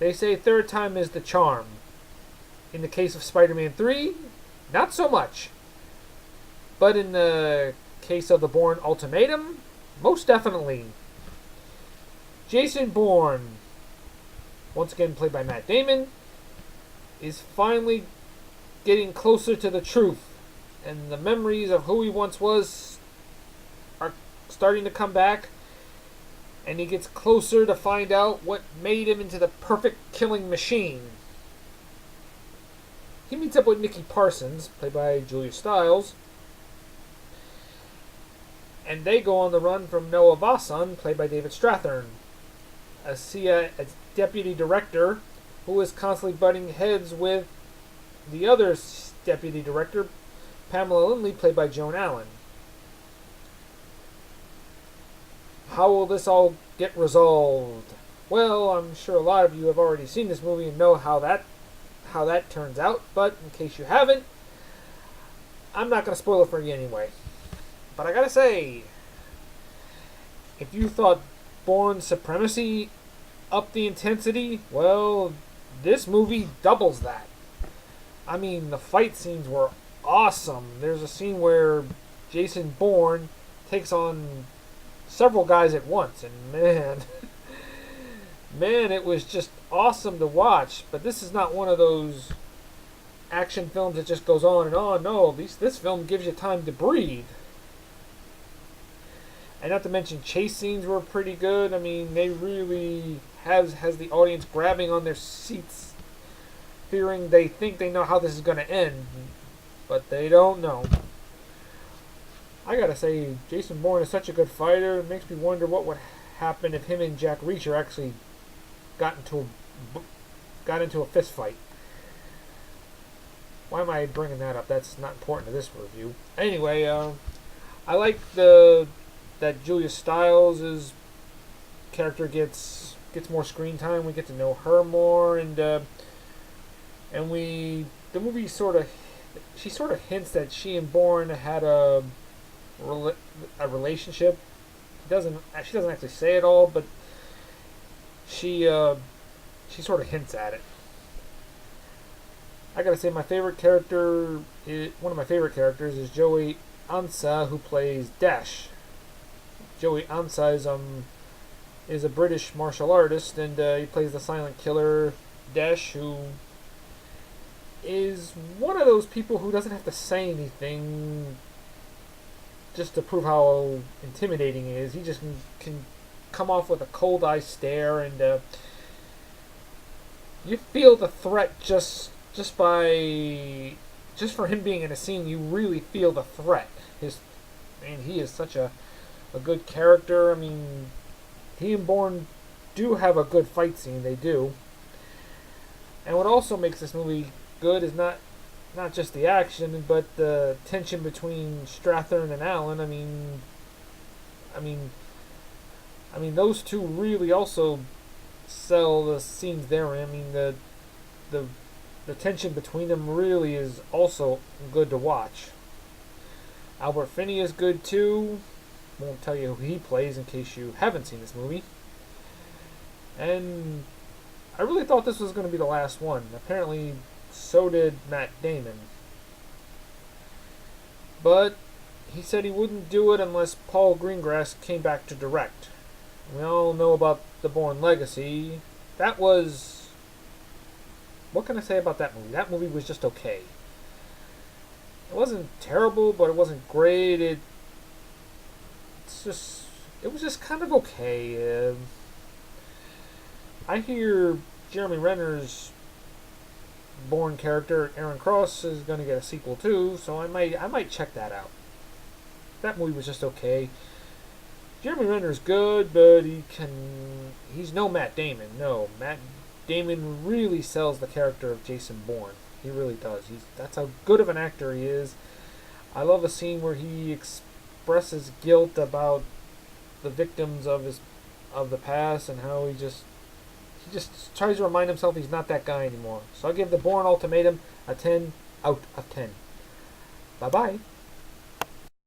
They say third time is the charm. In the case of Spider-Man 3, not so much. But in the case of the Bourne Ultimatum, most definitely. Jason Bourne, once again played by Matt Damon, is finally getting closer to the truth, and the memories of who he once was are starting to come back, and he gets closer to find out what made him into the perfect killing machine. He meets up with Nikki Parsons, played by Julia Stiles, and they go on the run from Noah Vasan, played by David Strathairn, a deputy director who is constantly butting heads with the other deputy director, Pamela Lindley, played by Joan Allen. How will this all get resolved? Well, I'm sure a lot of you have already seen this movie and know how that turns out, but in case you haven't, I'm not going to spoil it for you anyway. But I gotta say, if you thought Bourne Supremacy upped the intensity, well, this movie doubles that. I mean, the fight scenes were awesome. There's a scene where Jason Bourne takes on several guys at once, and man, it was just awesome to watch. But this is not one of those action films that just goes on and on. No, this film gives you time to breathe. And not to mention, chase scenes were pretty good. I mean, they really has the audience grabbing on their seats, fearing they think they know how this is going to end, but they don't know. I gotta say, Jason Bourne is such a good fighter. It makes me wonder what would happen if him and Jack Reacher actually got into a fist fight. Why am I bringing that up? That's not important to this review. Anyway, I like that Julia Stiles' character gets more screen time. We get to know her more, and the movie sort of hints that she and Bourne had a relationship. She doesn't actually say it all, but she sort of hints at it. I gotta say, one of my favorite characters is Joey Ansah, who plays Dash. Joey Ansah is a British martial artist, and he plays the silent killer Dash, who is one of those people who doesn't have to say anything just to prove how intimidating he is. He just can come off with a cold eye stare, and you feel the threat just for him being in a scene. You really feel the threat. He is such a good character. I mean, he and Bourne do have a good fight scene. They do. And what also makes this movie good is not just the action, but the tension between Strathairn and Allen. I mean, those two really also sell the scenes they're in. I mean, the tension between them really is also good to watch. Albert Finney is good too. Won't tell you who he plays in case you haven't seen this movie. And I really thought this was going to be the last one. Apparently, so did Matt Damon. But he said he wouldn't do it unless Paul Greengrass came back to direct. We all know about the Bourne Legacy. That was... What can I say about that movie? That movie was just okay. It wasn't terrible, but it wasn't great. It was just kind of okay. I hear Jeremy Renner's Bourne character, Aaron Cross, is going to get a sequel too, so I might check that out. That movie was just okay. Jeremy Renner's good, but he's no Matt Damon. No, Matt Damon really sells the character of Jason Bourne. He really does. That's how good of an actor he is. I love a scene where he expresses guilt about the victims of the past, and how he just tries to remind himself he's not that guy anymore. So I give the Bourne Ultimatum a 10 out of 10. Bye bye.